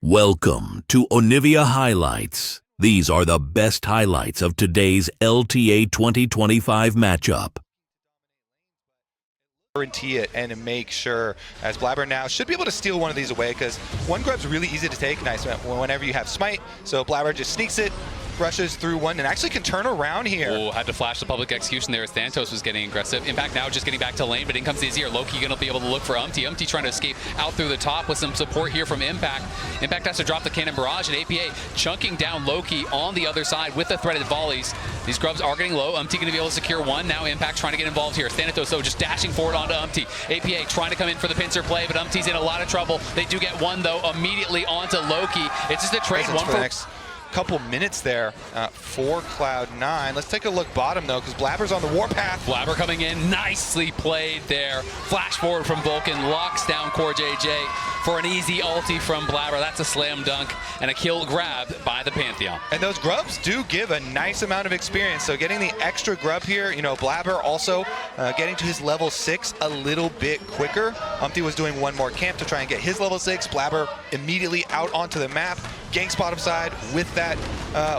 Welcome to Onivia Highlights. These are the best highlights of today's LTA 2025 matchup. Guarantee it and make sure, as Blabber now should be able to steal one of these away, because one grub's really easy to take nice whenever you have smite. So Blabber just sneaks it, rushes through one, and actually can turn around here. Oh, had to flash the public execution there as Thanatos was getting aggressive. Impact now just getting back to lane, but in comes Izzy or Loki going to be able to look for Umti trying to escape out through the top with some support here from Impact. Impact has to drop the cannon barrage, and APA chunking down Loki on the other side with the threaded volleys. These grubs are getting low. Umti going to be able to secure one. Now Impact trying to get involved here. Thanatos though just dashing forward onto Umti. APA trying to come in for the pincer play, but Umti's in a lot of trouble. They do get one though immediately onto Loki. It's just a trade one for the next couple minutes there for Cloud9. Let's take a look bottom though, because Blabber's on the warpath. Blabber coming in, nicely played there. Flash forward from Vulcan, locks down Core JJ for an easy ulti from Blabber. That's a slam dunk and a kill grabbed by the Pantheon. And those grubs do give a nice amount of experience. So getting the extra grub here, you know, Blabber also getting to his level 6 a little bit quicker. Umti was doing one more camp to try and get his level 6. Blabber immediately out onto the map, ganks bottom side with that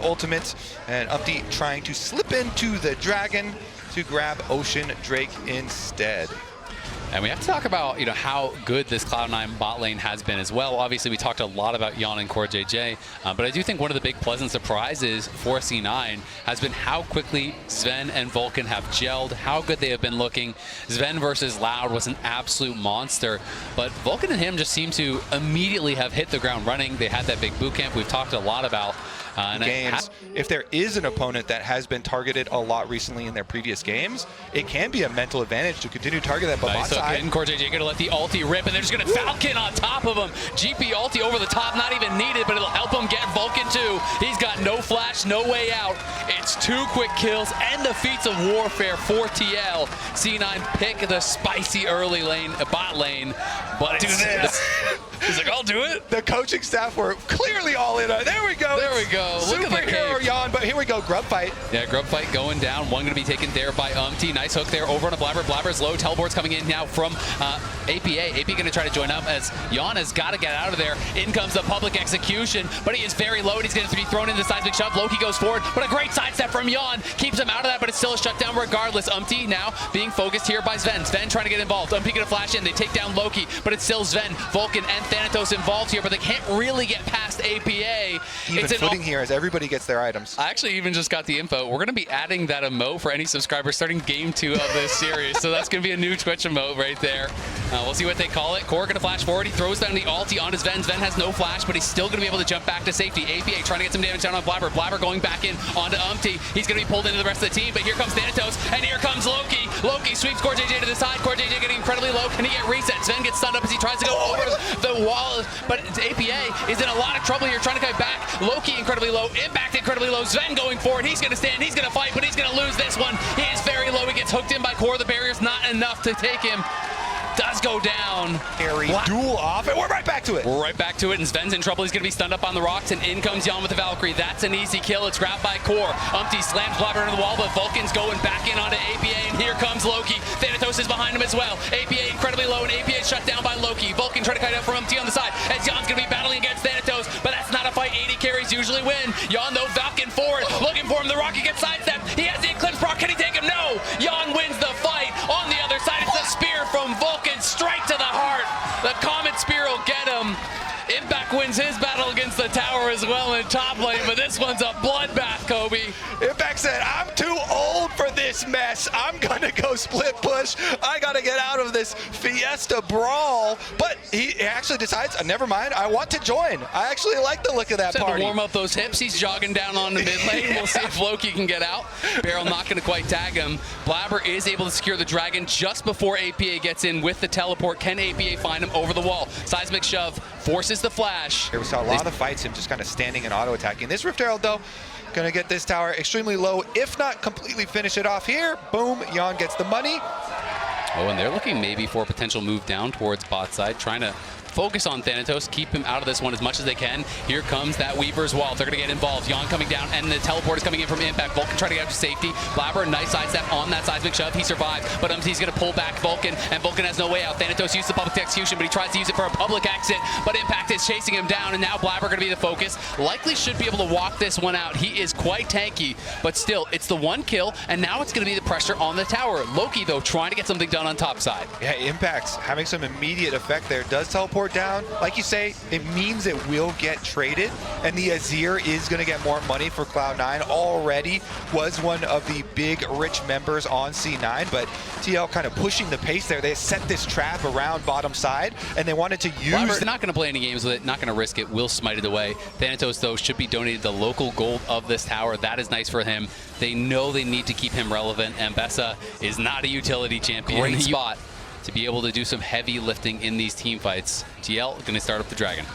ultimate, and Umti trying to slip into the dragon to grab Ocean Drake instead. And we have to talk about, you know, how good this Cloud9 bot lane has been as well. Obviously, we talked a lot about Yon and Core JJ, but I do think one of the big pleasant surprises for C9 has been how quickly Sven and Vulcan have gelled, how good they have been looking. Sven versus Loud was an absolute monster, but Vulcan and him just seem to immediately have hit the ground running. They had that big boot camp we've talked a lot about. Games, if there is an opponent that has been targeted a lot recently in their previous games, it can be a mental advantage to continue to target that bot side. Core JJ going to let the ulti rip, and they're just going to Falcon on top of him. GP ulti over the top, not even needed, but it'll help him get Vulcan too. He's got no flash, no way out. It's 2 quick kills and the feats of warfare for TL. C9 pick the spicy early lane, bot lane, but do this. He's like, I'll do it. The coaching staff were clearly all in. There we go. There we go. Look at the superhero Yon, but here we go. Grub fight. Yeah, grub fight going down. One going to be taken there by Umti. Nice hook there over on a Blabber. Blabber's low. Teleport's coming in now from APA. AP going to try to join up as Yon has got to get out of there. In comes the public execution, but he is very low and he's going to be thrown into the seismic shove. Loki goes forward, but a great sidestep from Yon keeps him out of that, but it's still a shutdown regardless. Umti now being focused here by Sven. Sven trying to get involved. Umti going to flash in. They take down Loki, but it's still Sven, Vulcan, and Thanatos involved here, but they can't really get past APA. Even footing here as everybody gets their items. I actually even just got the info. We're going to be adding that emote for any subscriber starting game 2 of this series. So that's going to be a new Twitch emote right there. We'll see what they call it. Core going to flash forward. He throws down the ulti onto Sven. Sven has no flash, but he's still going to be able to jump back to safety. APA trying to get some damage down on Blabber. Blabber going back in onto Umti. He's going to be pulled into the rest of the team, but here comes Thanatos, and here comes Loki. Loki sweeps Core JJ to the side. Core JJ getting incredibly low. Can he get reset? Sven gets stunned up as he tries to go over the wall, but APA is in a lot of trouble here trying to get back. Loki incredibly low. Impact incredibly low. Sven going forward. He's going to stand. He's going to fight, but he's going to lose this one. He is very low. He gets hooked in by Core. The barrier's not enough to take him. Does go down. Harry duel off, and we're right back to it. We're right back to it, and Sven's in trouble. He's going to be stunned up on the rocks, and in comes Yon with the Valkyrie. That's an easy kill. It's grabbed by Core. Umti slams Blabber into the wall, but Vulcan's going back in onto APA, and here comes Loki. Thanatos is behind him as well. APA incredibly low, and APA is shut down by Loki. Vulcan trying to kite out from Umti on the side, as Yon's going to be battling against Thanatos, but that's not a fight. 80 carries usually win. Yon, though, Falcon forward, looking for him. The Rocket gets sidestepped. He has the Eclipse proc. Can he take him? No! Yon wins the fight. On the other side, it's a spear from Vulcan straight to the heart. The Comet Spear will get him. Impact wins his battle against the tower as well in top lane, but this one's a bloodbath, Kobe. Impact said, I'm too old for this mess. I'm gonna go split push. I gotta get out of this Fiesta brawl. But he actually decides, never mind, I want to join. I actually like the look of that party. To warm up those hips, he's jogging down on the mid lane. We'll see if Loki can get out. Barrel not gonna quite tag him. Blabber is able to secure the dragon just before APA gets in with the teleport. Can APA find him over the wall? Seismic shove forces the flash. Here we saw a lot of fights, him just kind of standing and auto attacking. This Rift Herald though, gonna get this tower extremely low, if not completely finish it off here. Boom, Yon gets the money. Oh, and they're looking maybe for a potential move down towards bot side, trying to focus on Thanatos, keep him out of this one as much as they can. Here comes that Weaver's Wall. They're going to get involved. Yon coming down, and the teleport is coming in from Impact. Vulcan trying to get out to safety. Blabber, nice sidestep on that seismic shove. He survives, but he's going to pull back Vulcan, and Vulcan has no way out. Thanatos used the public execution, but he tries to use it for a public exit, but Impact is chasing him down, and now Blabber going to be the focus. Likely should be able to walk this one out. He is quite tanky, but still, it's the one kill, and now it's going to be the pressure on the tower. Loki, though, trying to get something done on top side. Yeah, Impact's having some immediate effect there. Does teleport down. Like you say, it means it will get traded, and the Azir is going to get more money for Cloud9. Already was one of the big, rich members on C9, but TL kind of pushing the pace there. They set this trap around bottom side, and they wanted to use... Blabber not going to play any games with it, not going to risk it, will smite it away. Thanatos, though, should be donated the local gold of this tower. That is nice for him. They know they need to keep him relevant, and Bessa is not a utility champion. Great spot to be able to do some heavy lifting in these team fights. TL going to start up the Dragon.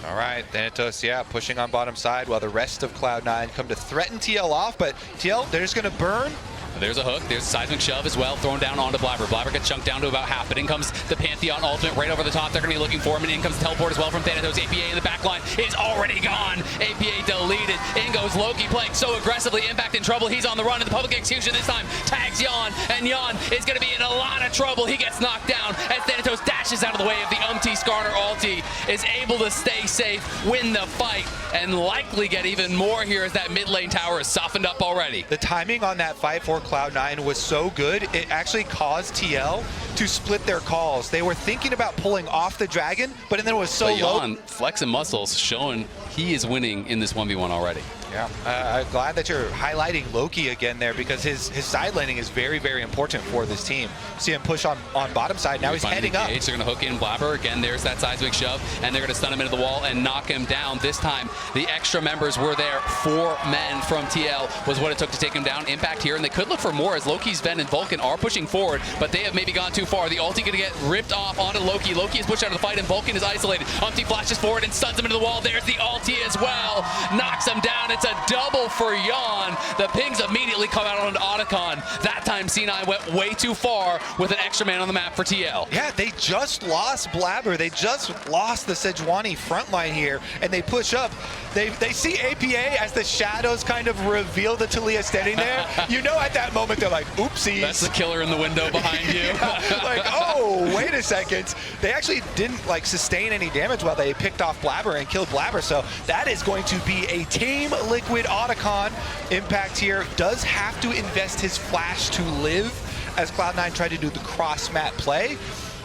All right, Thanatos, yeah, pushing on bottom side while the rest of Cloud9 come to threaten TL off, but TL, they're just going to burn. There's a hook. There's a seismic shove as well, thrown down onto Blabber. Blabber gets chunked down to about half, but in comes the Pantheon ultimate right over the top. They're going to be looking for him, and in comes the teleport as well from Thanatos. APA in the back line is already gone. APA deleted. In goes Loki playing so aggressively. Impact in trouble. He's on the run, and the public execution this time tags Yon, and Yon is going to be in a lot of trouble. He gets knocked down as Thanatos dashes out of the way of the Skarner ulti, is able to stay safe, win the fight, and likely get even more here as that mid lane tower is softened up already. The timing on that fight for Cloud9 was so good, it actually caused TL to split their calls. They were thinking about pulling off the dragon, but then it was so low. Yon flexing muscles, showing he is winning in this 1v1 already. Yeah, I'm glad that you're highlighting Loki again there, because his side laning is very, very important for this team. See him push on bottom side. Now he's heading up. They're going to hook in Blabber. Again, there's that seismic shove, and they're going to stun him into the wall and knock him down. This time, the extra members were there. 4 men from TL was what it took to take him down. Impact here, and they could look for more as Loki's Ven and Vulcan are pushing forward, but they have maybe gone too far. The ulti going to get ripped off onto Loki. Loki is pushed out of the fight, and Vulcan is isolated. Flashes forward and stuns him into the wall. There's the ulti as well. Knocks him down. It's a double for Yon. The pings immediately come out on Otacon. That time C9 went way too far with an extra man on the map for TL. Yeah, they just lost Blabber. They just lost the Sejuani front line here, and they push up. They see APA as the shadows kind of reveal the Talia standing there. You know, at that moment they're like, oopsies. That's the killer in the window behind you. Yeah, like, oh, wait a second. They actually didn't like sustain any damage while they picked off Blabber and killed Blabber. So that is going to be a Team Liquid Otacon. Impact here does have to invest his flash to live as Cloud9 tried to do the cross-mat play.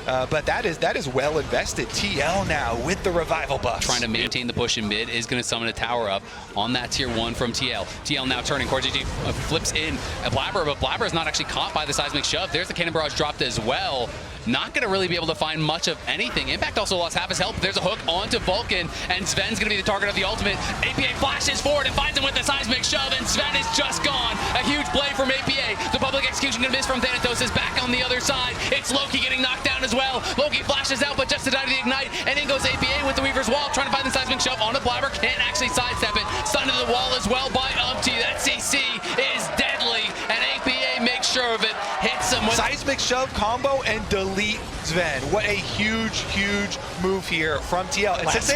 But that is well invested. TL now with the revival buffs. Trying to maintain the push in mid, is going to summon a tower up on that tier 1 from TL. TL now turning. CoreGG flips in at Blabber, but Blabber is not actually caught by the seismic shove. There's the cannon barrage dropped as well. Not going to really be able to find much of anything. Impact also lost half his health. There's a hook onto Vulcan, and Sven's going to be the target of the ultimate. APA flashes forward and finds him with the seismic shove, and Sven is just gone. A huge play from APA. The public execution going to miss from Thanatos is back on the other side. It's Loki getting knocked down as well. Loki flashes out, but just to die to the ignite, and in goes APA with the Weaver's Wall, trying to find the seismic shove onto Blabber. Can't actually sidestep it. Stunned into the wall as well by Umpty. That CC is deadly, and APA makes sure of it. Hits him with seismic shove combo and delete Sven. What a huge, huge move here from TL. And since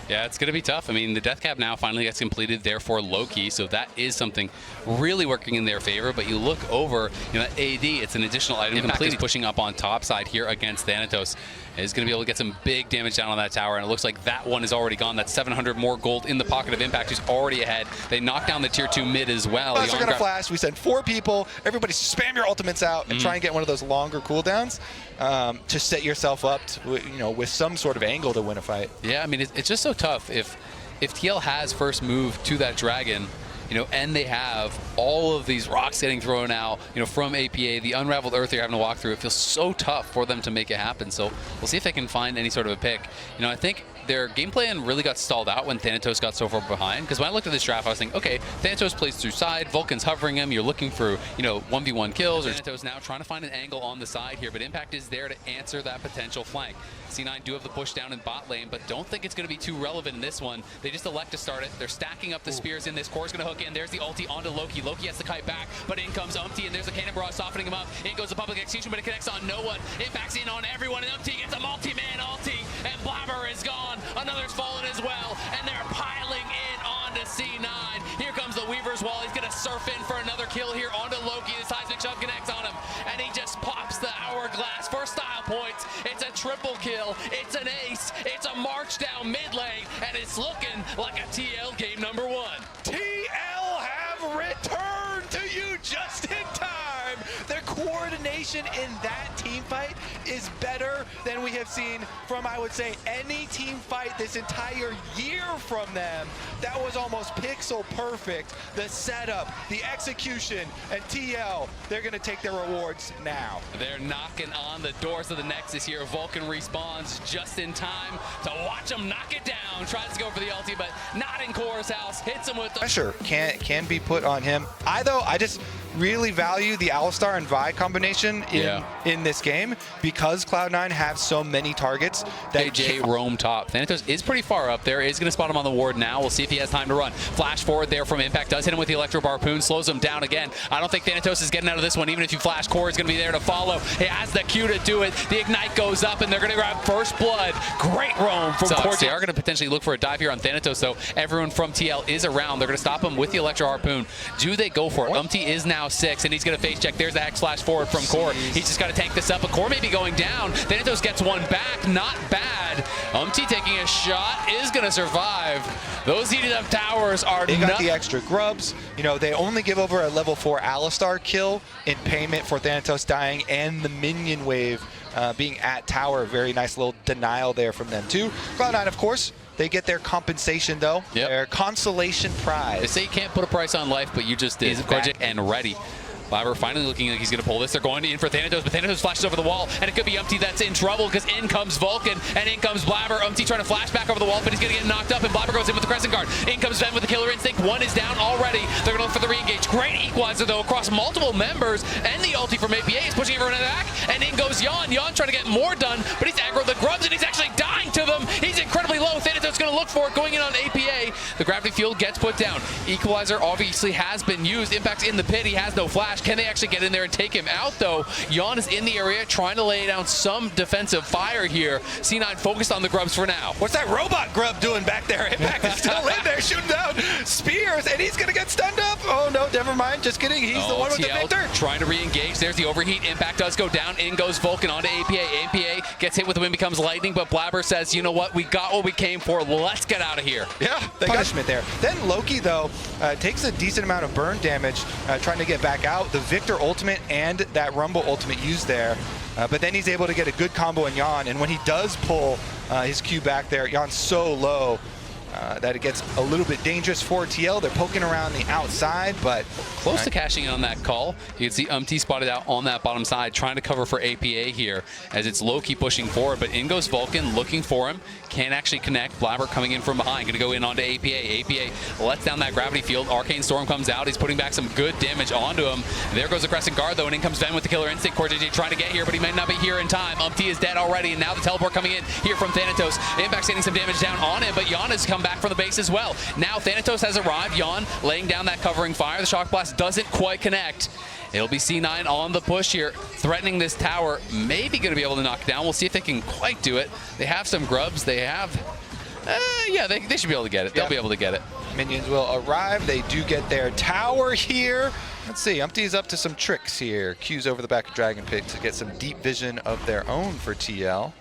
yeah, it's going to be tough. I mean, the death cap now finally gets completed there for Loki, so that is something really working in their favor. But you look over, you know, AD, it's an additional item. Impact is pushing up on top side here against Thanatos. Is going to be able to get some big damage down on that tower, and it looks like that one is already gone. That's 700 more gold in the pocket of Impact, who's already ahead. They knock down the tier 2 mid as well. We're going to flash. We send 4 people. Everybody spam your ultimates out and try and get one of those longer cooldowns to set yourself up to, you know, with some sort of angle to win a fight. Yeah, I mean, it's just so tough. If TL has first move to that dragon, you know, and they have all of these rocks getting thrown out, you know, from APA, the unraveled earth they're having to walk through, it feels so tough for them to make it happen. So we'll see if they can find any sort of a pick. You know, I think their game plan really got stalled out when Thanatos got so far behind. Because when I looked at this draft, I was thinking, okay, Thanatos plays through side, Vulcan's hovering him, you're looking for, 1v1 kills. Thanatos now trying to find an angle on the side here, but Impact is there to answer that potential flank. C9 do have the push down in bot lane, but don't think it's going to be too relevant in this one. They just elect to start it. They're stacking up the spears in this. Core's going to hook in. There's the ulti onto Loki. Loki has to kite back, but in comes Umpty, and there's a cannon barrage softening him up. In goes the public execution, but it connects on no one. Impact's in on everyone, and Umpty gets a multi-man ulti, and Blabber is gone. Another's fallen as well, and they're piling in onto C9. Here comes the Weaver's Wall. He's going to surf in for another kill here onto Loki. The seismic shove connects on him, and he just pops the hourglass for style points. It's a triple kill. It's an ace. It's a march down mid lane, and it's looking like a TL game number 1. TL have returned to you just in time. Their coordination in that team fight is better than we have seen from, I would say, any team fight this entire year from them. That was almost pixel perfect. The setup, the execution, and TL, they're going to take their rewards now. They're knocking on the doors of the Nexus here. Vulcan respawns just in time to watch him knock it down. Tries to go for the ulti, but not in Core's house. Hits him with the pressure can be put on him. I just really value the Alistar and Vi combination in this game because Cloud9 have so many targets. That KJ roam top. Thanatos is pretty far up there. Is going to spot him on the ward now. We'll see if he has time to run. Flash forward there from Impact. Does hit him with the Electro Harpoon. Slows him down again. I don't think Thanatos is getting out of this one. Even if you flash, Core is going to be there to follow. He has the Q to do it. The Ignite goes up, and they're going to grab first blood. Great roam from Core. They are going to potentially look for a dive here on Thanatos, though. Everyone from TL is around. They're going to stop him with the Electro Harpoon. Do they go for it? Umpty is now 6, and he's going to face check. There's the Hex Flash forward from Core. He's just got to tank this up, but Core may be going down. Thanatos gets one back. Not bad. Umpty taking a shot is going to survive. Those heated up towers are They got the extra grubs. They only give over a level 4 Alistar kill in payment for Thanatos dying and the minion wave being at tower. Very nice little denial there from them too. Cloud9, of course, they get their compensation though. Yep. Their consolation prize. They say you can't put a price on life, but you just did. Project and ready. Blabber finally looking like he's going to pull this. They're going in for Thanatos, but Thanatos flashes over the wall, and it could be Umpty that's in trouble because in comes Vulcan, and in comes Blabber. Umpty trying to flash back over the wall, but he's going to get knocked up, and Blabber goes in with the Crescent Guard. In comes Ben with the Killer Instinct. One is down already. They're going to look for the re-engage. Great equalizer, though, across multiple members, and the ulti from APA is pushing everyone back, and in goes Yon. Yon trying to get more done, but he's aggroed the grubs, and he's actually dying to them. He's incredibly low. Thanatos going to look for it, going in on APA. The gravity field gets put down. Equalizer obviously has been used. Impact's in the pit. He has no flash. Can they actually get in there and take him out, though? Yon is in the area trying to lay down some defensive fire here. C9 focused on the grubs for now. What's that robot grub doing back there? Impact is still in there shooting down spears, and he's going to get stunned up. Oh, no, never mind. Just kidding. He's the one with the Victor. Trying to re-engage. There's the overheat. Impact does go down. In goes Vulcan onto APA. APA gets hit with the wind, becomes lightning, but Blabber says, you know what? We got what we came for. Let's get out of here. Yeah, punishment there. Then Loki, though, takes a decent amount of burn damage trying to get back out. The Victor ultimate and that Rumble ultimate used there. But then he's able to get a good combo in Yon, and when he does pull his Q back there, Yon's so low that it gets a little bit dangerous for TL. They're poking around the outside, but close to cashing in on that call. You can see Umpty spotted out on that bottom side, trying to cover for APA here as it's Loki pushing forward, but in goes Vulcan looking for him. Can't actually connect. Blabber coming in from behind. Going to go in onto APA. APA lets down that gravity field. Arcane Storm comes out. He's putting back some good damage onto him. There goes the Crescent Guard, though, and in comes Ben with the Killer Instinct. Core JJ trying to get here, but he might not be here in time. Umpty is dead already, and now the teleport coming in here from Thanatos. Impact's getting some damage down on him, but Yon has come back from the base as well. Now Thanatos has arrived. Yon laying down that covering fire. The Shock Blast doesn't quite connect. It'll be C9 on the push here, threatening this tower. Maybe going to be able to knock it down. We'll see if they can quite do it. They have some grubs. They have... yeah, they should be able to get it. They'll be able to get it. Minions will arrive. They do get their tower here. Let's see. Umpty's up to some tricks here. Q's over the back of Dragon Pit to get some deep vision of their own for TL.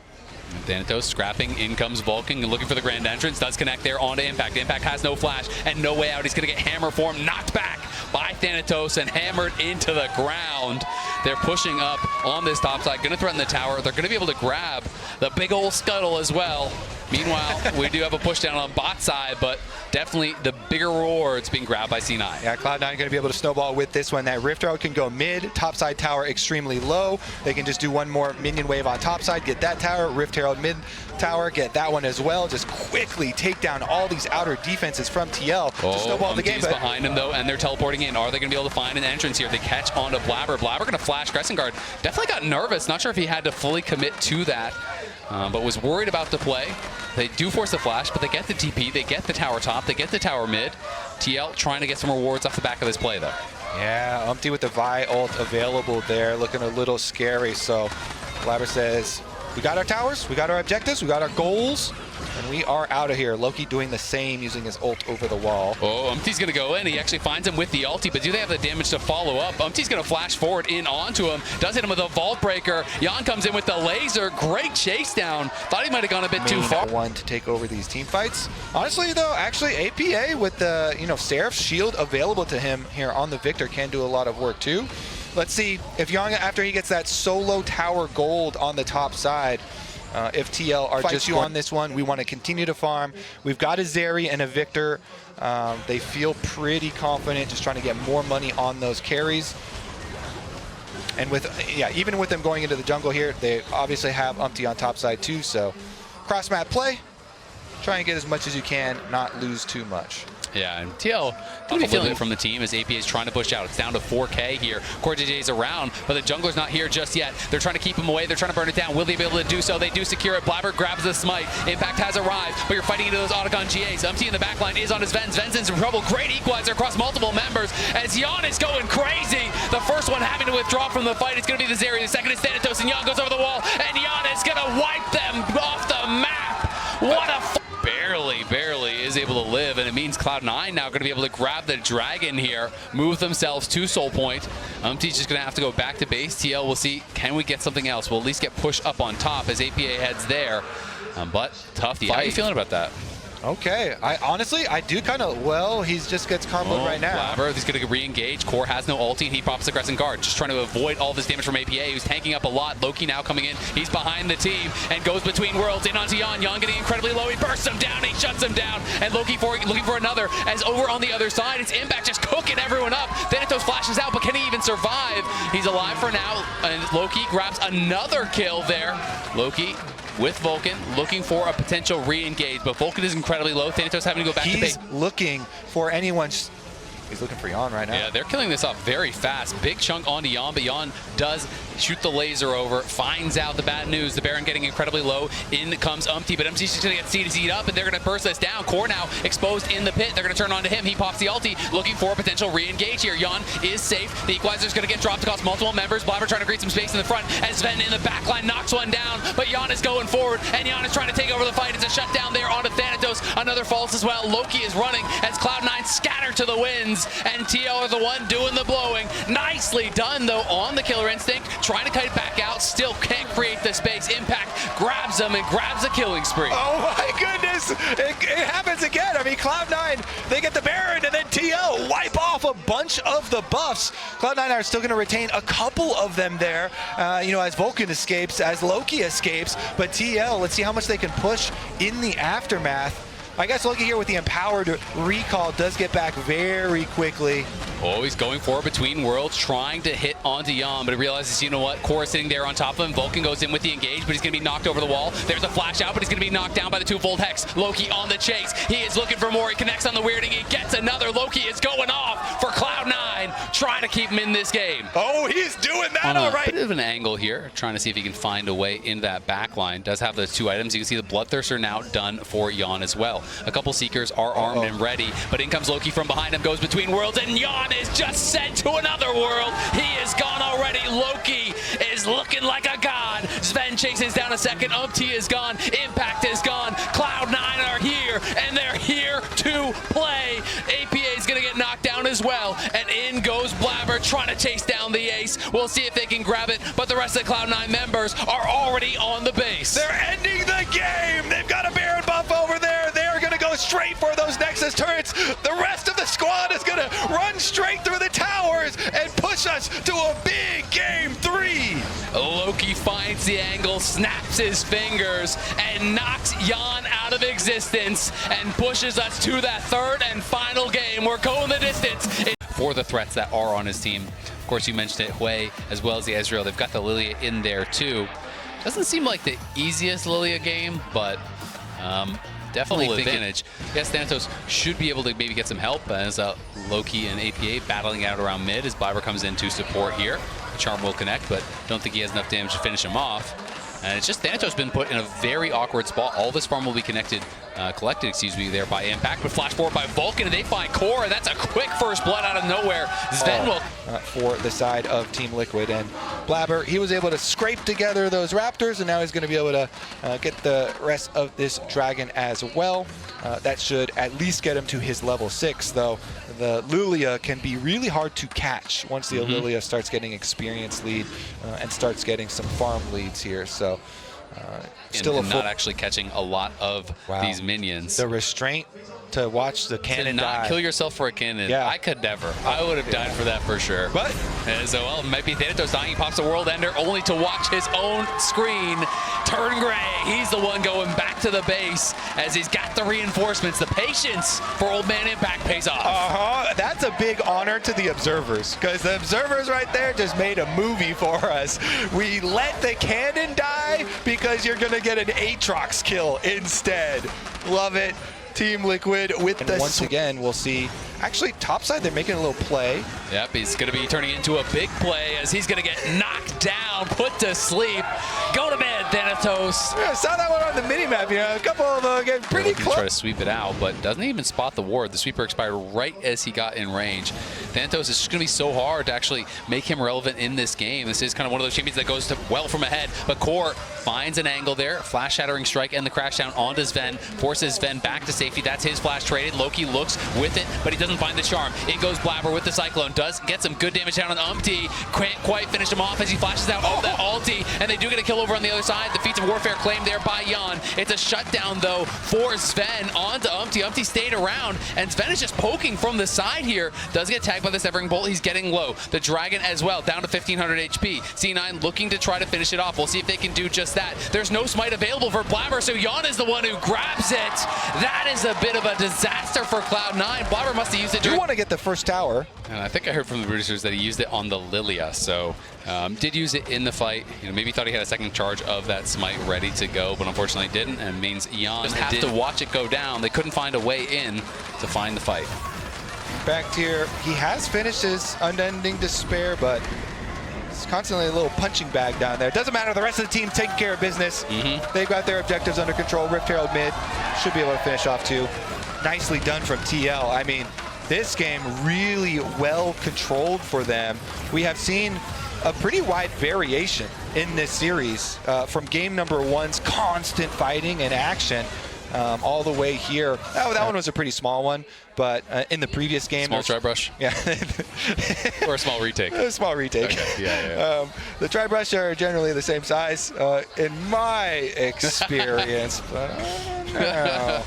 Thanatos scrapping. In comes Vulcan looking for the grand entrance. Does connect there onto Impact. Impact has no flash and no way out. He's going to get hammer form knocked back by Thanatos and hammered into the ground. They're pushing up on this top side. Going to threaten the tower. They're going to be able to grab the big old scuttle as well. Meanwhile, we do have a push down on bot side, but definitely the bigger rewards being grabbed by C9. Yeah, Cloud9 going to be able to snowball with this one. That Rift Herald can go mid, topside tower extremely low. They can just do one more minion wave on topside, get that tower, Rift Herald mid tower, get that one as well. Just quickly take down all these outer defenses from TL to snowball the game. But behind him though, and they're teleporting in. Are they going to be able to find an entrance here? They catch onto Blabber. Blabber going to flash Crescent Guard. Definitely got nervous. Not sure if he had to fully commit to that, but was worried about the play. They do force the flash, but they get the TP, they get the tower top, they get the tower mid. TL trying to get some rewards off the back of this play though. Yeah, Umpty with the Vi ult available there, looking a little scary. So Blabber says, we got our towers, we got our objectives, we got our goals, and we are out of here. Loki doing the same, using his ult over the wall. Oh, Umpty's going to go in. He actually finds him with the ulti, but do they have the damage to follow up? Umpty's going to flash forward in onto him. Does hit him with a Vault Breaker. Jan comes in with the laser. Great chase down. Thought he might have gone a bit too far. One to take over these team fights. Honestly, though, actually APA with the Seraph's shield available to him here on the Victor can do a lot of work too. Let's see if Jan, after he gets that solo tower gold on the top side, if TL are just on this one, we want to continue to farm. We've got a Zeri and a Victor. They feel pretty confident, just trying to get more money on those carries. And with, even with them going into the jungle here, they obviously have Umpty on top side too. So cross map play, try and get as much as you can, not lose too much. Yeah, and TL a little bit from the team as APA is trying to push out. It's down to 4K here. Core JJ's around, but the jungler's not here just yet. They're trying to keep him away. They're trying to burn it down. Will they be able to do so? They do secure it. Blabber grabs the smite. Impact has arrived, but you're fighting into those Otacon GAs. Umpty in the backline is on his Vens. Vens in trouble. Great equalizer across multiple members as Jan is going crazy. The first one having to withdraw from the fight is going to be the Zeri. The second is Thanatos, and Jan goes over the wall, and Jan is going to wipe them off the map. What a barely is able to live, and it means Cloud9 now going to be able to grab the dragon here, move themselves to Soul Point. Umpty's just going to have to go back to base. TL will see, can we get something else? We'll at least get pushed up on top as APA heads there. But tough fight. How are you feeling about that? Okay, honestly, I do kind of, well, he just gets comboed right now. Blabber, he's going to re-engage. Core has no ulti, and he pops the Crescent Guard, just trying to avoid all this damage from APA, who's tanking up a lot. Loki now coming in. He's behind the team and goes between worlds in onto Jan. Jan getting incredibly low. He bursts him down. He shuts him down. And Loki looking for another, as over on the other side, it's Impact just cooking everyone up. Thanatos flashes out, but can he even survive? He's alive for now, and Loki grabs another kill there. Loki with Vulcan, looking for a potential re-engage, but Vulcan is incredibly low. Thanatos having to go back to base. He's looking for anyone. He's looking for Jan right now. Yeah, they're killing this off very fast. Big chunk onto Jan, but Jan does shoot the laser over, finds out the bad news. The Baron getting incredibly low. In comes Umpty, but Umpty's just going to get C2C'd up, and they're going to burst this down. Core now exposed in the pit. They're going to turn on to him. He pops the ulti, looking for a potential re-engage here. Jan is safe. The equalizer's going to get dropped across multiple members. Blabber trying to create some space in the front as Sven in the backline knocks one down, but Jan is going forward, and Jan is trying to take over the fight. It's a shutdown there onto Thanatos. Another false as well. Loki is running as Cloud9 scatter to the winds, and TL are the one doing the blowing. Nicely done, though, on the Killer Instinct. Trying to kite back out. Still can't create the space. Impact grabs him and grabs a killing spree. Oh, my goodness. It happens again. I mean, Cloud9, they get the Baron, and then TL wipe off a bunch of the buffs. Cloud9 are still going to retain a couple of them there, as Vulcan escapes, as Loki escapes. But TL, let's see how much they can push in the aftermath. I guess Loki here with the empowered recall does get back very quickly. Oh, he's going for between worlds, trying to hit onto Jan, but he realizes, you know what, Core is sitting there on top of him. Vulcan goes in with the engage, but he's going to be knocked over the wall. There's a flash out, but he's going to be knocked down by the twofold Hex. Loki on the chase. He is looking for more. He connects on the weirding. He gets another. Loki is going off for Cloud9, trying to keep him in this game. Oh, he's doing that all right. Bit of an angle here, trying to see if he can find a way into that back line. Does have those two items. You can see the Bloodthirster now done for Jan as well. A couple Seekers are armed and ready, but in comes Loki from behind him, goes between worlds, and Jan is just sent to another world. He is gone already. Loki is looking like a god. Sven chases down a second. Umpty is gone. Impact is gone. Cloud9 are here, and they're here to play. APA is going to get knocked down as well, and in goes Blabber trying to chase down the ace. We'll see if they can grab it, but the rest of the Cloud9 members are already on the base. They're ending the game. They've got a Baron buff over there. They're going to go straight for those Nexus turrets. The rest of the squad is going to run straight through the towers and push us to a big game 3. Loki finds the angle, snaps his fingers, and knocks Jan out of existence and pushes us to that third and final game. We're going the distance. For the threats that are on his team, of course, you mentioned it, Hui, as well as the Ezreal. They've got the Lilia in there, too. Doesn't seem like the easiest Lilia game, but definitely advantage. Yes, Thanatos should be able to maybe get some help as Loki and APA battling out around mid as Blabber comes in to support here. The charm will connect, but don't think he has enough damage to finish him off. And it's just Thanatos been put in a very awkward spot. All this farm will be collected there by Impact, but flash forward by Vulcan, and they find Core. That's a quick first blood out of nowhere. Sven will for the side of Team Liquid, and Blabber, he was able to scrape together those Raptors, and now he's going to be able to get the rest of this Dragon as well. That should at least get him to his level 6, though the Lilia can be really hard to catch once the Lilia starts getting experience lead and starts getting some farm leads here. So still not actually catching a lot of these minions. The restraint to watch the cannon die. Kill yourself for a cannon. Yeah. I could never. I would have died for that for sure. But so, well, it might be Thanatos dying. He pops a World Ender only to watch his own screen turn gray. He's the one going back to the base as he's got the reinforcements. The patience for Old Man Impact pays off. That's a big honor to the observers, because the observers right there just made a movie for us. We let the cannon die because you're going to get an Aatrox kill instead. Love it. Team Liquid with the... Once again, we'll see. Actually, topside, they're making a little play. Yep, he's going to be turning into a big play as he's going to get knocked down, put to sleep. Go to bed, Thanatos. Yeah, I saw that one on the minimap. You know, a couple of them getting pretty close. Try to sweep it out, but doesn't even spot the ward. The sweeper expired right as he got in range. Thanatos is just going to be so hard to actually make him relevant in this game. This is kind of one of those champions that goes to well from ahead, but Core finds an angle there. Flash Shattering Strike and the crash down onto Sven, forces Sven back to safety. That's his flash traded. Loki looks with it, but he doesn't find the charm. In goes Blabber with the Cyclone. Does get some good damage down on Umpty. Can't quite finish him off as he flashes out of that ulti, and they do get a kill over on the other side. The Feats of Warfare claimed there by Jan. It's a shutdown, though, for Sven onto Umpty. Umpty stayed around, and Sven is just poking from the side here. Does get tagged by the Severing Bolt. He's getting low. The Dragon as well, down to 1,500 HP. C9 looking to try to finish it off. We'll see if they can do just that. There's no smite available for Blabber, so Jan is the one who grabs it. That is a bit of a disaster for Cloud9. Blabber must have used it. You want to get the first tower. And I think I heard from the producers that he used it on the Lilia, so did use it in the fight. You know, maybe thought he had a second charge of that smite ready to go, but unfortunately didn't, and means Jan just has to watch it go down. They couldn't find a way in to find the fight. Back here, he has finished his Unending Despair, but it's constantly a little punching bag down there. Doesn't matter, the rest of the team's taking care of business. They've got their objectives under control. Rift Herald mid should be able to finish off too. Nicely done from TL. I mean, this game really well controlled for them. We have seen a pretty wide variation in this series from game number 1's constant fighting and action all the way here. Oh, that one was a pretty small one, but in the previous game... Small try brush? Yeah. Or a small retake? A small retake. Okay. Yeah. The try brush are generally the same size in my experience, but I don't know.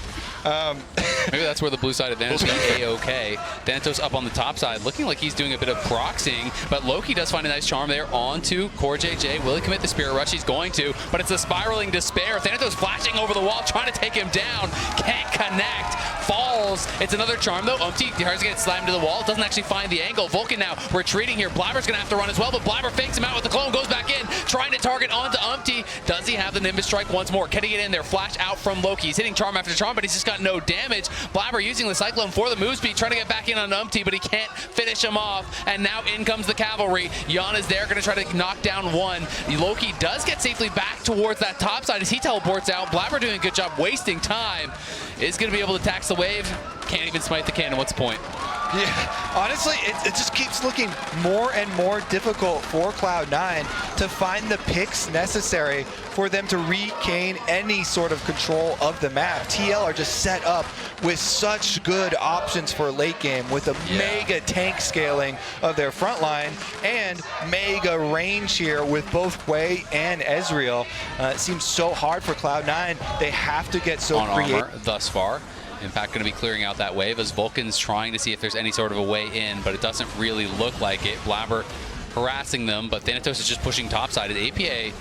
Maybe that's where the blue side advantage is A-OK. Thanatos up on the top side, looking like he's doing a bit of proxying, but Loki does find a nice charm there onto Core JJ. Will he commit the Spirit Rush? He's going to, but it's a spiraling despair. Thanatos flashing over the wall, trying to take him down. Can't connect. Falls. It's another charm, though. Umpty tries to get slammed to the wall. Doesn't actually find the angle. Vulcan now retreating here. Blabber's going to have to run as well, but Blabber fakes him out with the clone, goes back in, trying to target onto Umpty. Does he have the Nimbus Strike once more? Can he get in there? Flash out from Loki. He's hitting charm after charm, but he's just got no damage. Blabber using the Cyclone for the move speed, trying to get back in on Umpty, but he can't finish him off. And now in comes the cavalry. Jan is there, going to try to knock down one. Loki does get safely back towards that top side as he teleports out. Blabber doing a good job wasting time. Is going to be able to tax the wave. Can't even smite the cannon. What's the point? Yeah, honestly, it just keeps looking more and more difficult for Cloud9 to find the picks necessary for them to regain any sort of control of the map. TL are just set up with such good options for late game with a mega tank scaling of their front line and mega range here with both Hui and Ezreal. It seems so hard for Cloud9. They have to get so creative. Armor thus far. Impact going to be clearing out that wave as Vulcan's trying to see if there's any sort of a way in, but it doesn't really look like it. Blabber harassing them, but Thanatos is just pushing topside. And APA,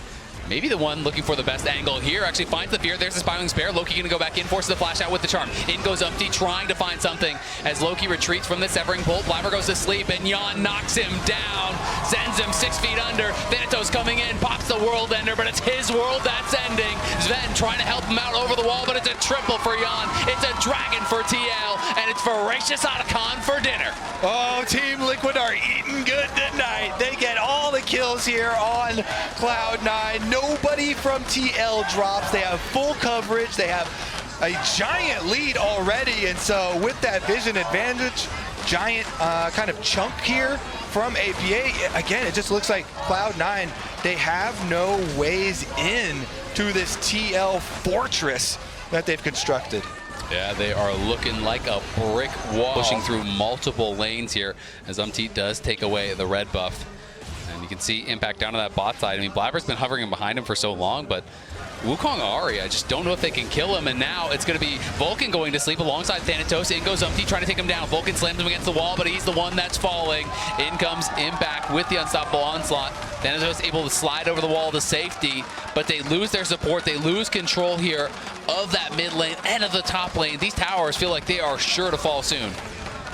maybe the one looking for the best angle here, actually finds the fear. There's the Spiraling Spare. Loki going to go back in, forces the flash out with the charm. In goes Umpty, trying to find something as Loki retreats from the Severing Bolt. Blabber goes to sleep, and Jan knocks him down, sends him 6 feet under. Thanatos coming in, pops the World Ender, but it's his world that's ending. Sven trying to help him out over the wall, but it's a triple for Jan. It's a dragon for TL, and it's Voracious Otacon for dinner. Oh, Team Liquid are eating good tonight. They get all the kills here on Cloud9. Nobody from TL drops. They have full coverage. They have a giant lead already, and so with that vision advantage, giant kind of chunk here from APA, again, it just looks like Cloud9, they have no ways in to this TL fortress that they've constructed. Yeah, they are looking like a brick wall. Pushing through multiple lanes here as Umteet does take away the red buff. And you can see Impact down to that bot side. I mean, Blabber's been hovering behind him for so long, but Wukong Ari, I just don't know if they can kill him. And now it's going to be Vulcan going to sleep alongside Thanatos. In goes Umteet trying to take him down. Vulcan slams him against the wall, but he's the one that's falling. In comes Impact with the Unstoppable Onslaught. Thanatos able to slide over the wall to safety, but they lose their support. They lose control here of that mid lane and of the top lane. These towers feel like they are sure to fall soon.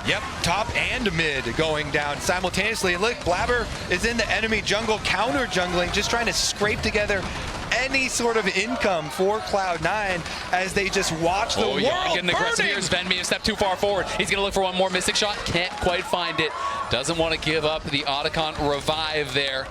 Yep, top and mid going down simultaneously. And look, Blabber is in the enemy jungle, counter jungling, just trying to scrape together any sort of income for Cloud9 as they just watch the world getting aggressive burning. here. Sven being a step too far forward. He's going to look for one more Mystic Shot. Can't quite find it. Doesn't want to give up the Otacon revive there.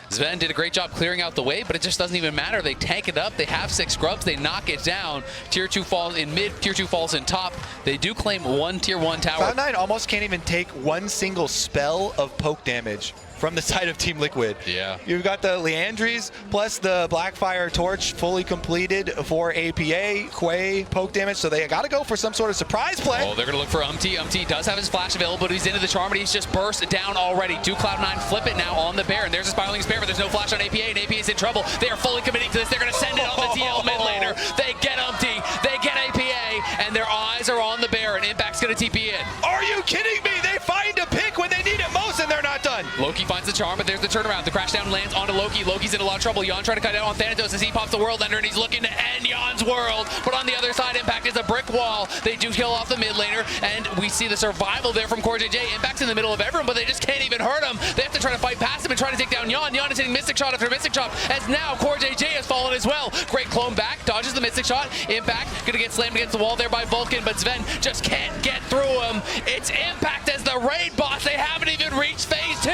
Sven did a great job clearing out the way, but it just doesn't even matter. They tank it up. They have 6 scrubs. They knock it down. Tier 2 falls in mid. Tier 2 falls in top. They do claim 1 Tier 1 tower. Cloud9 almost can't even take one single spell of poke damage from the side of Team Liquid. Yeah. You've got the Leandries plus the Blackfire Torch fully completed for APA, Quay, poke damage, so they got to go for some sort of surprise play. Oh, they're going to look for Umteet. Umteet does have his flash available, but he's into the charm, but he's just burst down already. Do Cloud9 flip it now on the Baron. There's a Spiraling Spare, but there's no flash on APA, and APA's in trouble. They are fully committing to this. They're going to send it on the TL mid laner. They get Umteet, they get APA, and their eyes are on the Baron. Impact's going to TP in. Are you kidding me? They find a pick when they need it most, and they're not done. Loki finds the charm, but there's the turnaround. The crash down lands onto Loki. Loki's in a lot of trouble. Jan trying to cut out on Thanatos as he pops the World Ender, and he's looking to end Jan's world. But on the other side, Impact is a brick wall. They do kill off the mid laner, and we see the survival there from CoreJJ. Impact's in the middle of everyone, but they just can't even hurt him. They have to try to fight past him and try to take down Jan. Jan is hitting Mystic Shot after Mystic Shot, as now CoreJJ has fallen as well. Great clone back, dodges the Mystic Shot. Impact gonna get slammed against the wall there by Vulcan, but Sven just can't get through him. It's Impact as the raid boss. They haven't even reached phase 2.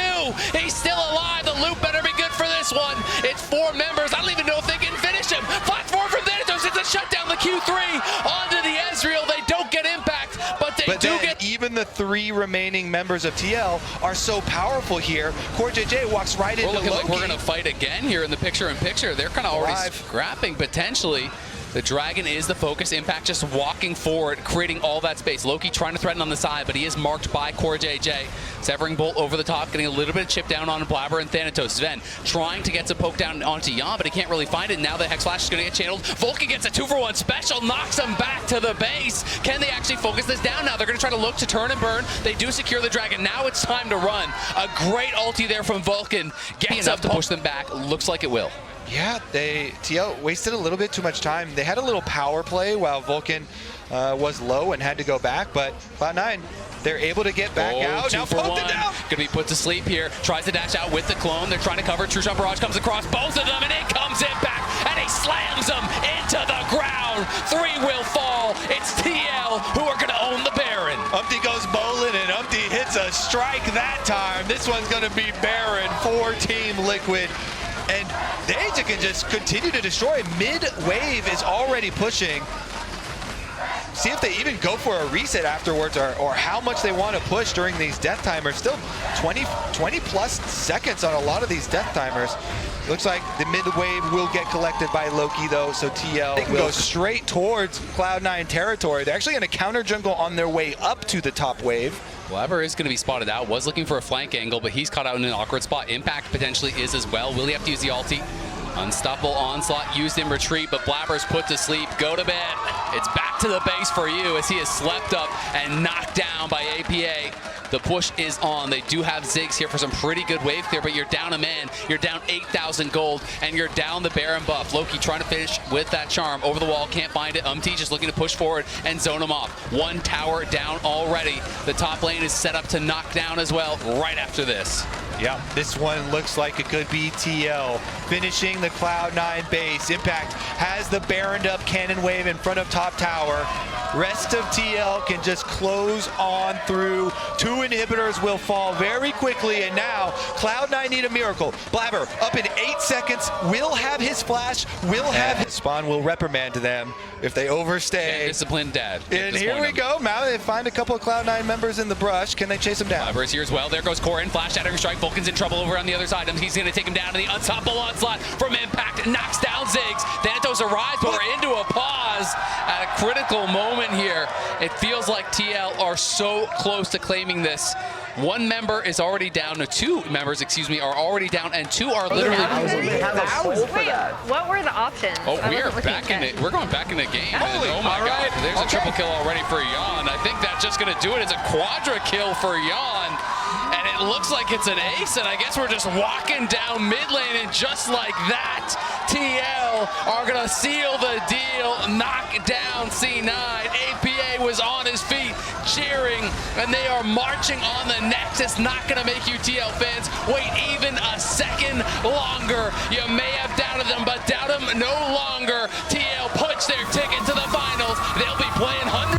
He's still alive. The loop better be good for this one. It's 4 members. I don't even know if they can finish him. Flash forward from Thanatos. It's a shutdown. The Q3 onto the Ezreal. They don't get Impact, but they do get... Even the 3 remaining members of TL are so powerful here. CoreJJ walks right into Loki. We're looking like we're going to fight again here in the picture-in-picture. They're kind of already scrapping potentially. The Dragon is the focus. Impact just walking forward, creating all that space. Loki trying to threaten on the side, but he is marked by CoreJJ. Severing Bolt over the top, getting a little bit of chip down on Blabber and Thanatos. Sven trying to get some poke down onto Jan, but he can't really find it. Now the Hex Flash is going to get channeled. Vulcan gets a 2-for-1 special, knocks him back to the base. Can they actually focus this down now? They're going to try to look to turn and burn. They do secure the Dragon. Now it's time to run. A great ulti there from Vulcan. Gets enough to push them back. Looks like it will. Yeah, TL wasted a little bit too much time. They had a little power play while Vulcan was low and had to go back, but Cloud9, they're able to get back out. Now poked it down. Gonna be put to sleep here. Tries to dash out with the clone. They're trying to cover. True Shot Barrage comes across both of them, and in comes Impact, and he slams them into the ground. 3 will fall. It's TL who are gonna own the Baron. Umpty goes bowling, and Umpty hits a strike that time. This one's gonna be Baron for Team Liquid. And they can just continue to destroy. Mid-wave is already pushing. See if they even go for a reset afterwards, or how much they want to push during these death timers. Still 20 plus seconds on a lot of these death timers. Looks like the mid-wave will get collected by Loki, though, so TL will go straight towards Cloud9 territory. They're actually going to counter jungle on their way up to the top wave. Blabber is going to be spotted out. Was looking for a flank angle, but he's caught out in an awkward spot. Impact potentially is as well. Will he have to use the ulti? Unstoppable onslaught used in retreat, but Blabber's put to sleep. Go to bed. It's back to the base for you as he is slept up and knocked down by APA. The push is on. They do have Ziggs here for some pretty good wave clear, but you're down a man. You're down 8,000 gold, and you're down the Baron buff. Loki trying to finish with that charm. Over the wall, can't find it. Just looking to push forward and zone him off. One tower down already. The top lane is set up to knock down as well right after this. Yeah, this one looks like it could be TL. Finishing the Cloud9 base. Impact has the Baroned up cannon wave in front of top tower. Rest of TL can just close on through. 2 inhibitors will fall very quickly, and now Cloud9 need a miracle. Blabber up in 8 seconds, will have his flash, will have his spawn, will reprimand them if they overstay. Disciplined dad. And here we go. Now they find a couple of Cloud9 members in the brush. Can they chase him down? Blabber is here as well. There goes Corin. Flash shattering strike. Vulcan's in trouble over on the other side. He's going to take him down, and the unstoppable onslaught from Impact knocks down Ziggs. Thanatos arrives, but we're into a pause at a critical moment here. It feels like TL are so close to claiming this. One member is already down. No, 2 members, excuse me, are already down, and 2 are literally. Wait, what were the options? Oh, we're back in it. We're going back in the game. Oh my God! There's a triple kill already for Jan. I think that's just going to do it. It's a quadra kill for Jan. And it looks like it's an ace, and I guess we're just walking down mid lane, and just like that, TL are gonna seal the deal, knock down C9. APA was on his feet, cheering, and they are marching on the Nexus. Not gonna make you TL fans wait even a second longer. You may have doubted them, but doubt them no longer. TL punched their ticket to the finals. They'll be playing 100.